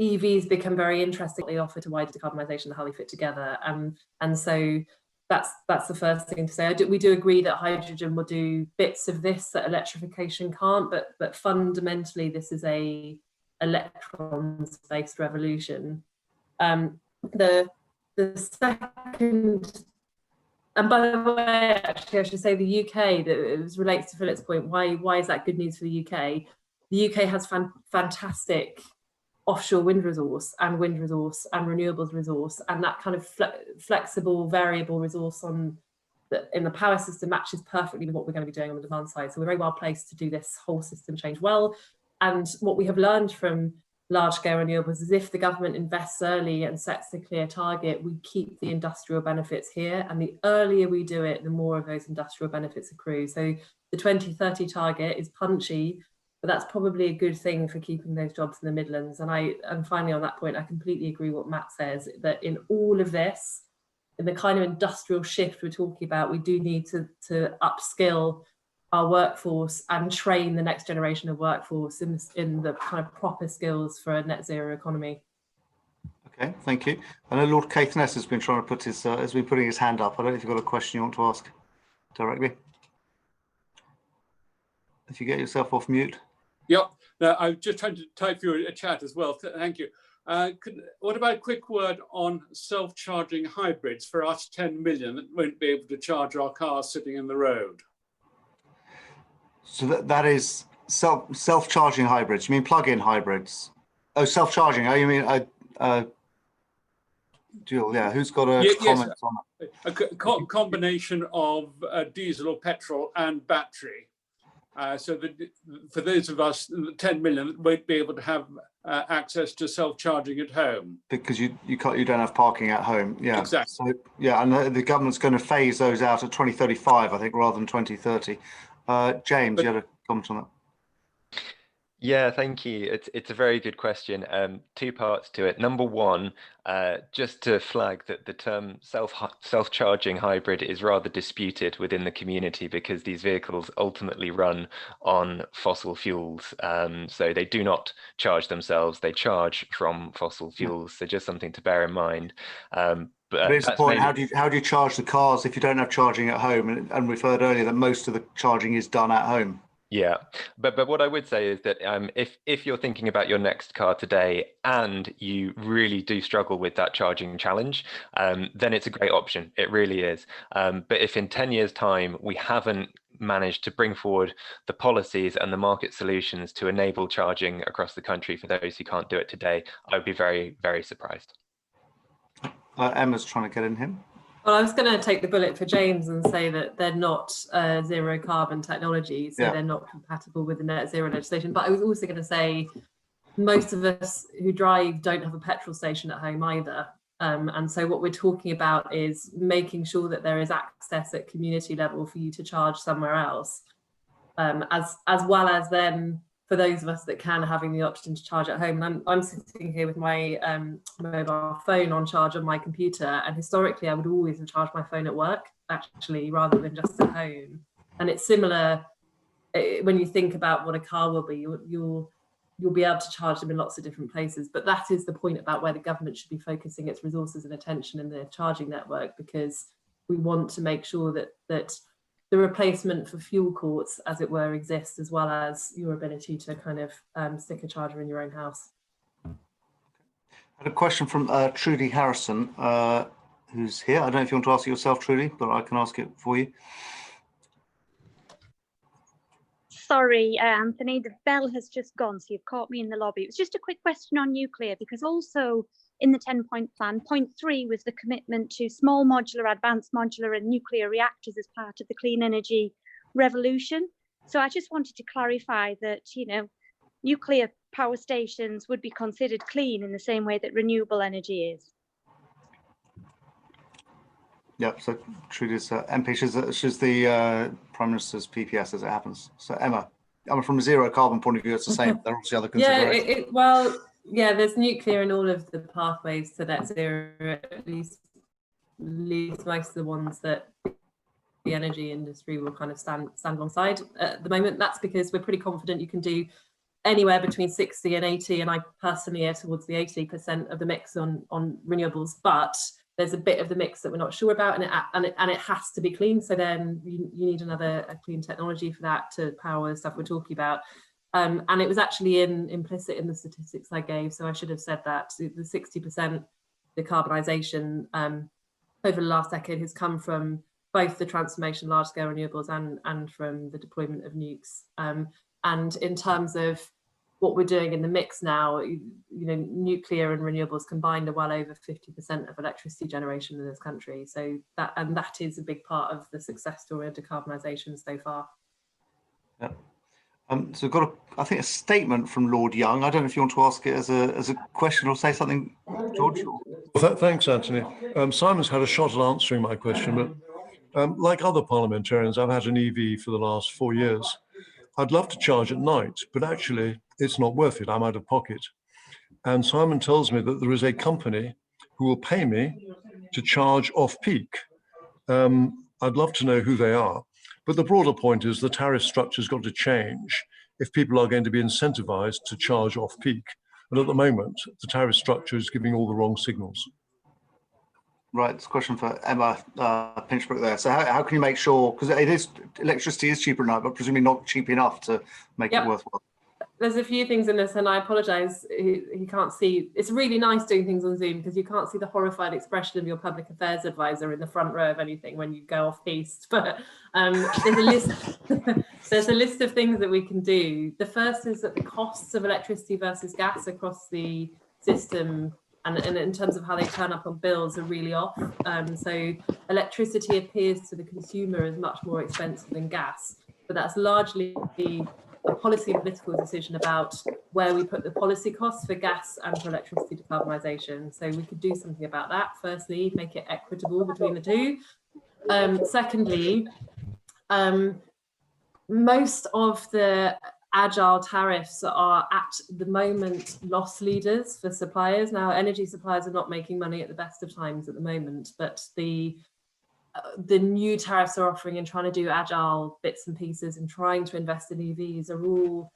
EVs become very interestingly offered to wider decarbonisation and how they fit together, and so that's the first thing to say. We do agree that hydrogen will do bits of this that electrification can't, but fundamentally this is a electrons-based revolution. The second, and by the way, actually I should say the UK, that it relates to Philip's point, why is that good news for the UK? The UK has fantastic offshore wind resource and renewables resource, and that kind of flexible variable resource in the power system matches perfectly with what we're going to be doing on the demand side. So we're very well placed to do this whole system change well. And what we have learned from large scale renewables is if the government invests early and sets a clear target, we keep the industrial benefits here, and the earlier we do it, the more of those industrial benefits accrue. So the 2030 target is punchy, but that's probably a good thing for keeping those jobs in the Midlands. And finally, on that point, I completely agree what Matt says, that in all of this, in the kind of industrial shift we're talking about, we do need to upskill our workforce and train the next generation of workforce in the kind of proper skills for a net zero economy. Okay, thank you. I know Lord Caithness has been trying to put has been putting his hand up. I don't know if you've got a question you want to ask directly. If you get yourself off mute. Yep, no, I'm just trying to type you a chat as well. Thank you. What about a quick word on self-charging hybrids for us 10 million that won't be able to charge our cars sitting in the road? So that is self-charging hybrids. You mean plug-in hybrids? Oh, self-charging. Oh, you mean Jill? Yeah. Who's got a comment on that? A combination of diesel or petrol and battery. So that for those of us, 10 million, won't be able to have access to self-charging at home because you don't have parking at home. Yeah, exactly. So yeah, and the government's going to phase those out at 2035, I think, rather than 2030. James, you had a comment on that. Yeah, thank you. It's a very good question. Two parts to it. Number one, just to flag that the term self-charging hybrid is rather disputed within the community because these vehicles ultimately run on fossil fuels. So they do not charge themselves, they charge from fossil fuels. So just something to bear in mind. But here's the point, how do you charge the cars if you don't have charging at home? And we've heard earlier that most of the charging is done at home. Yeah, but what I would say is that if you're thinking about your next car today and you really do struggle with that charging challenge, then it's a great option. It really is. But if in 10 years' time we haven't managed to bring forward the policies and the market solutions to enable charging across the country for those who can't do it today, I would be very, very surprised. Emma's trying to get in here. Well, I was going to take the bullet for James and say that they're not zero carbon technologies, so they're not compatible with the net zero legislation. But I was also going to say most of us who drive don't have a petrol station at home either. And so what we're talking about is making sure that there is access at community level for you to charge somewhere else, as well as then for those of us that can, having the option to charge at home. And I'm sitting here with my mobile phone on charge on my computer, and historically I would always have charged my phone at work, actually, rather than just at home. And it's similar when you think about what a car will be. You'll be able to charge them in lots of different places, but that is the point about where the government should be focusing its resources and attention in the charging network, because we want to make sure that the replacement for fuel courts, as it were, exists, as well as your ability to kind of stick a charger in your own house. I had a question from Trudy Harrison, who's here. I don't know if you want to ask it yourself, Trudy, but I can ask it for you. Sorry, Anthony, the bell has just gone, so you've caught me in the lobby. It was just a quick question on nuclear, because also in the 10-point plan, point 3 was the commitment to small modular, advanced modular and nuclear reactors as part of the clean energy revolution. So I just wanted to clarify that, you know, nuclear power stations would be considered clean in the same way that renewable energy is. Yeah, so Trudy's MP, she's the Prime Minister's PPS as it happens. So Emma, from a zero carbon point of view, it's the same. There are obviously other considerations. Yeah, there's nuclear in all of the pathways to net zero, at least most of the ones that the energy industry will kind of stand alongside at the moment. That's because we're pretty confident you can do anywhere between 60 and 80, and I personally err towards the 80% of the mix on renewables, but there's a bit of the mix that we're not sure about, and it has to be clean. So then you need a clean technology for that to power the stuff we're talking about. And it was actually implicit in the statistics I gave, so I should have said that. The 60% decarbonisation over the last decade has come from both the transformation of large-scale renewables and from the deployment of nukes. And in terms of what we're doing in the mix now, you know, nuclear and renewables combined are well over 50% of electricity generation in this country. So that is a big part of the success story of decarbonisation so far. Yeah. So we've got, I think, a statement from Lord Young. I don't know if you want to ask it as a question or say something, George. Well, thanks, Anthony. Simon's had a shot at answering my question, but like other parliamentarians, I've had an EV for the last 4 years. I'd love to charge at night, but actually it's not worth it. I'm out of pocket. And Simon tells me that there is a company who will pay me to charge off-peak. I'd love to know who they are. But the broader point is the tariff structure's got to change if people are going to be incentivized to charge off-peak. And at the moment, the tariff structure is giving all the wrong signals. Right, it's a question for Emma Pinchbeck there. So how can you make sure, because electricity is cheaper now, but presumably not cheap enough to make it worthwhile? There's a few things in this, and I apologise, he can't see. It's really nice doing things on Zoom because you can't see the horrified expression of your public affairs advisor in the front row of anything when you go off piste. But there's a list. There's a list of things that we can do. The first is that the costs of electricity versus gas across the system, and in terms of how they turn up on bills, are really off. So electricity appears to the consumer as much more expensive than gas, but that's largely a policy and political decision about where we put the policy costs for gas and for electricity decarbonisation. So we could do something about that. Firstly, make it equitable between the two. Secondly, most of the agile tariffs are at the moment loss leaders for suppliers. Now, energy suppliers are not making money at the best of times at the moment, but the new tariffs are offering and trying to do agile bits and pieces and trying to invest in EVs are all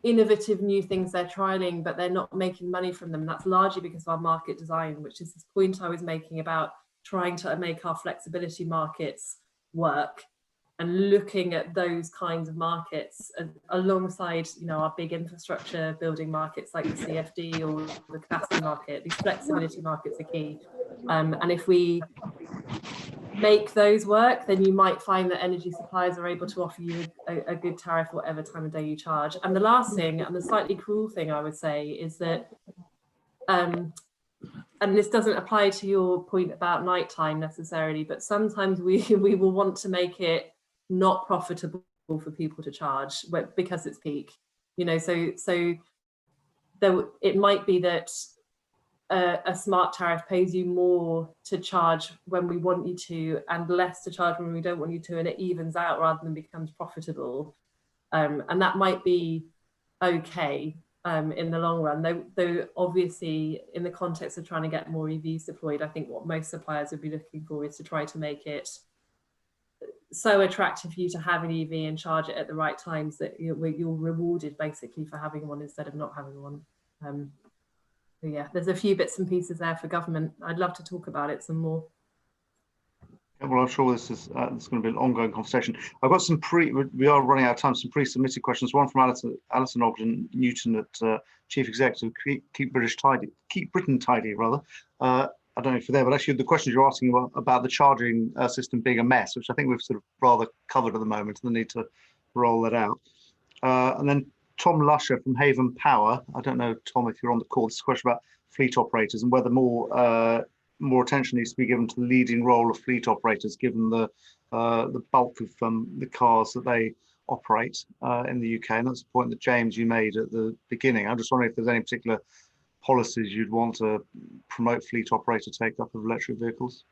innovative new things they're trialing, but they're not making money from them. That's largely because of our market design, which is this point I was making about trying to make our flexibility markets work and looking at those kinds of markets alongside, you know, our big infrastructure building markets like the CFD or the capacity market. These flexibility markets are key. And if we make those work, then you might find that energy suppliers are able to offer you a good tariff whatever time of day you charge. And the last thing, and the slightly cruel thing I would say, is that and this doesn't apply to your point about nighttime necessarily, but sometimes we will want to make it not profitable for people to charge because it's peak, you know. So there, it might be that a smart tariff pays you more to charge when we want you to and less to charge when we don't want you to, and it evens out rather than becomes profitable. And that might be okay in the long run, though obviously in the context of trying to get more EVs deployed, I think what most suppliers would be looking for is to try to make it so attractive for you to have an EV and charge it at the right times that you're rewarded basically for having one instead of not having one. So yeah, there's a few bits and pieces there for government. I'd love to talk about it some more. Well, I'm sure this is going to be an ongoing conversation. I've got some we are running out of time, some pre-submitted questions. One from Alison Ogden Newton at Chief Executive, Keep Britain Tidy, rather. I don't know if you're there, but actually the questions you're asking about the charging system being a mess, which I think we've sort of rather covered at the moment, and the need to roll that out. And then Tom Lusher from Haven Power. I don't know, Tom, if you're on the call. This is a question about fleet operators and whether more attention needs to be given to the leading role of fleet operators, given the bulk of the cars that they operate in the UK. And that's a point that, James, you made at the beginning. I'm just wondering if there's any particular policies you'd want to promote fleet operator take-up of electric vehicles.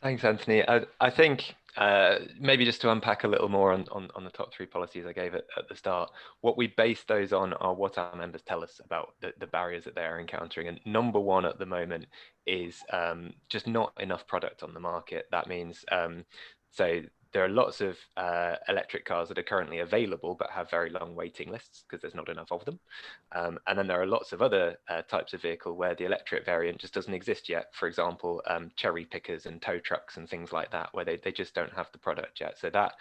Thanks, Anthony. I think Maybe just to unpack a little more on the top three policies I gave at the start, what we base those on are what our members tell us about the barriers that they are encountering. And number one at the moment is just not enough product on the market. That means, so there are lots of electric cars that are currently available but have very long waiting lists because there's not enough of them. And then there are lots of other types of vehicle where the electric variant just doesn't exist yet. For example, cherry pickers and tow trucks and things like that, where they just don't have the product yet. So that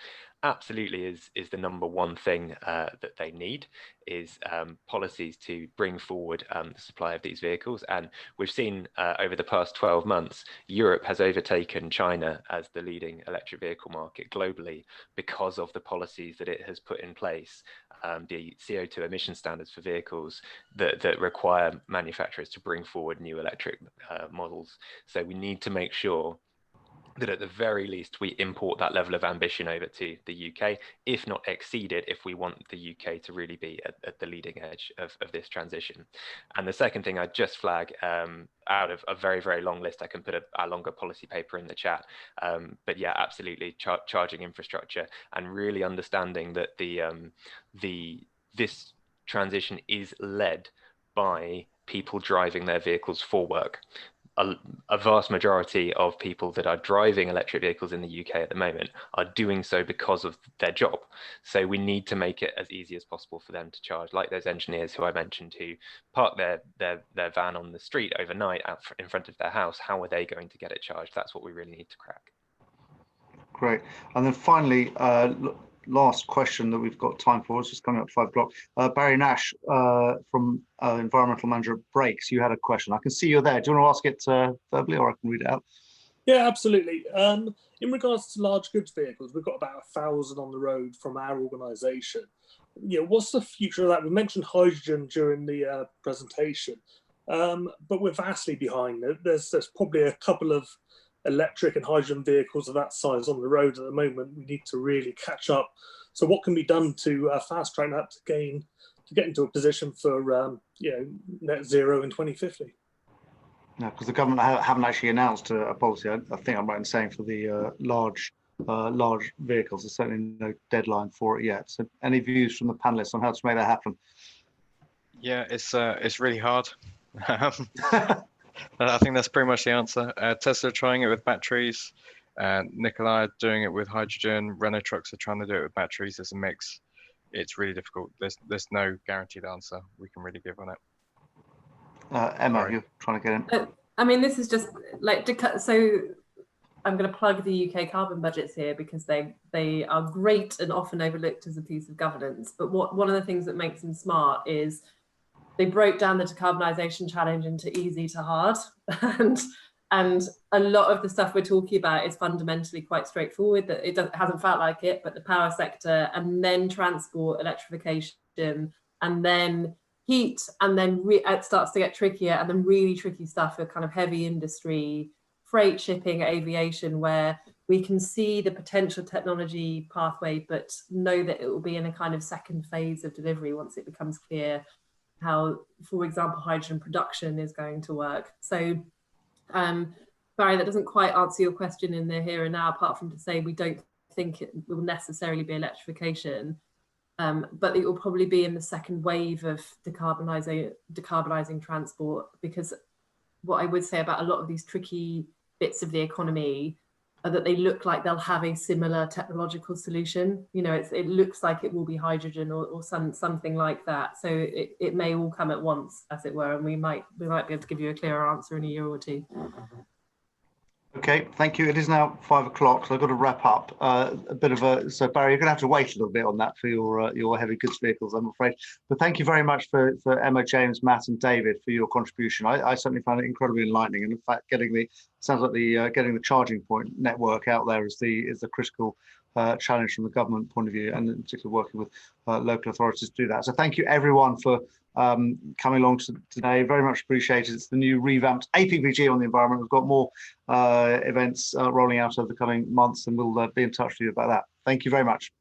absolutely is the number one thing that they need, is policies to bring forward the supply of these vehicles. And we've seen over the past 12 months, Europe has overtaken China as the leading electric vehicle market globally because of the policies that it has put in place, the CO2 emission standards for vehicles that require manufacturers to bring forward new electric models. So we need to make sure that at the very least we import that level of ambition over to the UK, if not exceed it, if we want the UK to really be at the leading edge of this transition. And the second thing I'd just flag, out of a very, very long list, I can put a longer policy paper in the chat, but yeah, absolutely, charging infrastructure, and really understanding that this transition is led by people driving their vehicles for work. A vast majority of people that are driving electric vehicles in the UK at the moment are doing so because of their job. So we need to make it as easy as possible for them to charge, like those engineers who I mentioned who park their van on the street overnight out in front of their house. How are they going to get it charged? That's what we really need to crack. Great. And then finally, last question that we've got time for, it's just coming up 5 o'clock. Barry Nash from Environmental Manager at Brakes, you had a question. I can see you're there. Do you want to ask it verbally, or I can read it out? Yeah, absolutely. In regards to large goods vehicles, we've got about 1,000 on the road from our organisation. You know, what's the future of that? We mentioned hydrogen during the presentation, but we're vastly behind. There's probably a couple of electric and hydrogen vehicles of that size on the road at the moment. We need to really catch up. So what can be done to fast track that to get into a position for net zero in 2050? No, because the government haven't actually announced a policy. I think I'm right in saying for the large vehicles. There's certainly no deadline for it yet. So any views from the panelists on how to make that happen? Yeah, it's really hard. I think that's pretty much the answer. Tesla are trying it with batteries. Nikolai are doing it with hydrogen. Renault trucks are trying to do it with batteries as a mix. It's really difficult. There's no guaranteed answer we can really give on it. Emma, you're trying to get in. I mean, this is just like, so I'm going to plug the UK carbon budgets here because they are great and often overlooked as a piece of governance. But one of the things that makes them smart is they broke down the decarbonisation challenge into easy to hard, and a lot of the stuff we're talking about is fundamentally quite straightforward. That it hasn't felt like it, but the power sector, and then transport, electrification, and then heat, and then it starts to get trickier, and then really tricky stuff for kind of heavy industry, freight, shipping, aviation, where we can see the potential technology pathway, but know that it will be in a kind of second phase of delivery once it becomes clear how, for example, hydrogen production is going to work. So, Barry, that doesn't quite answer your question in the here and now, apart from to say we don't think it will necessarily be electrification, but it will probably be in the second wave of decarbonising transport, because what I would say about a lot of these tricky bits of the economy are that they look like they'll have a similar technological solution. You know, it looks like it will be hydrogen or something like that. So it may all come at once, as it were, and we might be able to give you a clearer answer in a year or two. Okay, thank you. It is now 5 o'clock, so I've got to wrap up. So Barry, you're going to have to wait a little bit on that for your heavy goods vehicles, I'm afraid. But thank you very much for Emma, James, Matt, and David for your contribution. I certainly found it incredibly enlightening, and in fact, getting the charging point network out there is the critical challenge from the government point of view, and in particular working with local authorities to do that. So thank you everyone for coming along today. Very much appreciated. It's the new revamped APPG on the environment. We've got more events rolling out over the coming months, and we'll be in touch with you about that. Thank you very much.